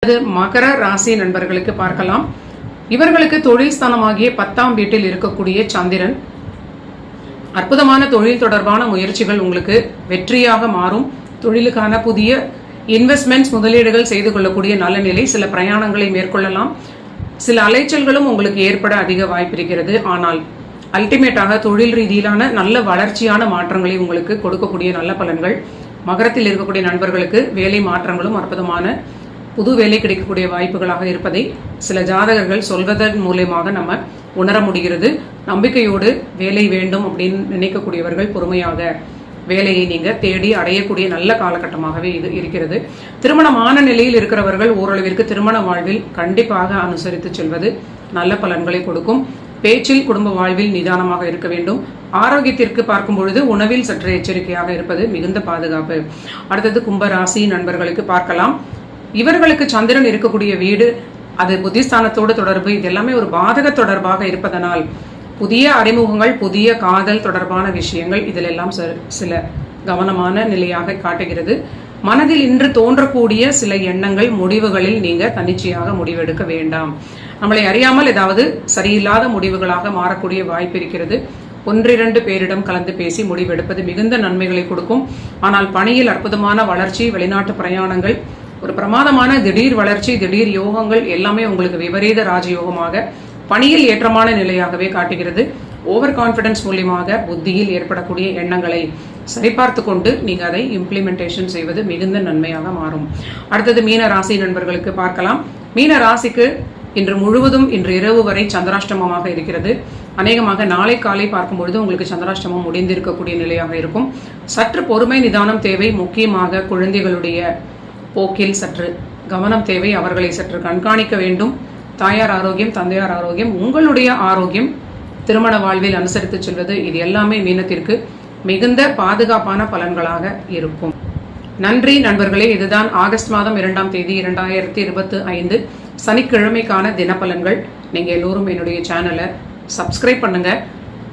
அது மகர ராசி நண்பர்களுக்கு பார்க்கலாம். இவர்களுக்கு தொழில் ஸ்தானமாகிய 10ஆம் வீட்டில் இருக்கக்கூடிய சந்திரன் அற்புதமான தொழில் தொடர்பான முயற்சிகள் உங்களுக்கு வெற்றியாக மாறும். தொழிலுக்கான புதிய இன்வெஸ்ட்மெண்ட்ஸ் முதலீடுகள் செய்து கொள்ளக்கூடிய நல்ல நிலை. சில பிரயாணங்களை மேற்கொள்ளலாம். சில அலைச்சல்களும் உங்களுக்கு ஏற்பட அதிக வாய்ப்பு இருக்கிறது. ஆனால் அல்டிமேட்டாக தொழில் ரீதியிலான நல்ல வளர்ச்சியான மாற்றங்களை உங்களுக்கு கொடுக்கக்கூடிய நல்ல பலன்கள். மகரத்தில் இருக்கக்கூடிய நண்பர்களுக்கு வேலை மாற்றங்களும் அற்புதமான புது வேலை கிடைக்கக்கூடிய வாய்ப்புகளாக இருப்பதை சில ஜாதகர்கள் சொல்வதன் மூலமாக நம்ம உணர முடிகிறது. நம்பிக்கையோடு வேலை வேண்டும் அப்படின்னு நினைக்கக்கூடியவர்கள் பொறுமையாக வேலையை நீங்க தேடி அடையக்கூடிய நல்ல காலகட்டமாகவே இது இருக்கிறது. திருமணமான நிலையில் இருக்கிறவர்கள் ஓரளவிற்கு திருமண வாழ்வில் கண்டிப்பாக அனுசரித்து செல்வது நல்ல பலன்களை கொடுக்கும். பேச்சில் குடும்ப வாழ்வில் நிதானமாக இருக்க வேண்டும். ஆரோக்கியத்திற்கு பார்க்கும் பொழுது உணவில் சற்று எச்சரிக்கையாக இருப்பது மிகுந்த பாதுகாப்பு. அடுத்தது கும்பராசி நண்பர்களுக்கு பார்க்கலாம். இவர்களுக்கு சந்திரன் இருக்கக்கூடிய வீடு, அது புத்திஸ்தானத்தோடு தொடர்பு, இது எல்லாமே ஒரு பாதக தொடர்பாக இருப்பதனால் புதிய அறிமுகங்கள், புதிய காதல் தொடர்பான விஷயங்கள் இதில் எல்லாம் சில கவனமான நிலையாக காட்டுகிறது. மனதில் இன்று தோன்றக்கூடிய சில எண்ணங்கள், முடிவுகளில் நீங்க தன்னிச்சையாக முடிவெடுக்க வேண்டாம். நம்மளை அறியாமல் ஏதாவது சரியில்லாத முடிவுகளாக மாறக்கூடிய வாய்ப்பு இருக்கிறது. 1-2 பேரிடம் கலந்து பேசி முடிவெடுப்பது மிகுந்த நன்மைகளை கொடுக்கும். ஆனால் பணியில் அற்புதமான வளர்ச்சி, வெளிநாட்டு பிரயாணங்கள், ஒரு பிரமாதமான திடீர் வளர்ச்சி, திடீர் யோகங்கள் எல்லாமே உங்களுக்கு விபரீத ராஜயோகமாக பணியில் ஏற்றமான நிலையாகவே காட்டுகிறது. ஓவர் கான்பிடன்ஸ் மூலியமாக புத்தியில் ஏற்படக்கூடிய எண்ணங்களை சரிபார்த்து கொண்டு நீங்க அதை இம்ப்ளிமெண்டேஷன் செய்வது மிகுந்த நன்மையாக மாறும். அடுத்தது மீன ராசி நண்பர்களுக்கு பார்க்கலாம். மீன ராசிக்கு இன்று முழுவதும், இன்று இரவு வரை சந்திராஷ்டமமாக இருக்கிறது. அநேகமாக நாளை காலை பார்க்கும்பொழுது உங்களுக்கு சந்திராஷ்டமம் முடிந்திருக்கக்கூடிய நிலையாக இருக்கும். சற்று பொறுமை, நிதானம் தேவை. முக்கியமாக குழந்தைகளுடைய போக்கில் சற்று கவனம் தேவை. அவர்களை சற்று கண்காணிக்க வேண்டும். தாயார் ஆரோக்கியம், தந்தையார் ஆரோக்கியம், உங்களுடைய ஆரோக்கியம், திருமண வாழ்வில் அனுசரித்து செல்வது, இது எல்லாமே மீனத்திற்கு மிகுந்த பாதுகாப்பான பலன்களாக இருக்கும். நன்றி நண்பர்களே. இதுதான் ஆகஸ்ட் மாதம் 2ஆம் தேதி 2025 சனிக்கிழமைக்கான தினப்பலன்கள். நீங்க எல்லோரும் என்னுடைய சேனலை சப்ஸ்கிரைப் பண்ணுங்க.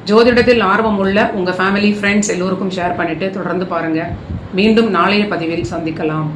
ஜோதிடத்தில் ஆர்வம் உள்ள உங்க ஃபேமிலி, ஃப்ரெண்ட்ஸ் எல்லோருக்கும் ஷேர் பண்ணிட்டு தொடர்ந்து பாருங்க. மீண்டும் நாளைய பதிவில் சந்திக்கலாம்.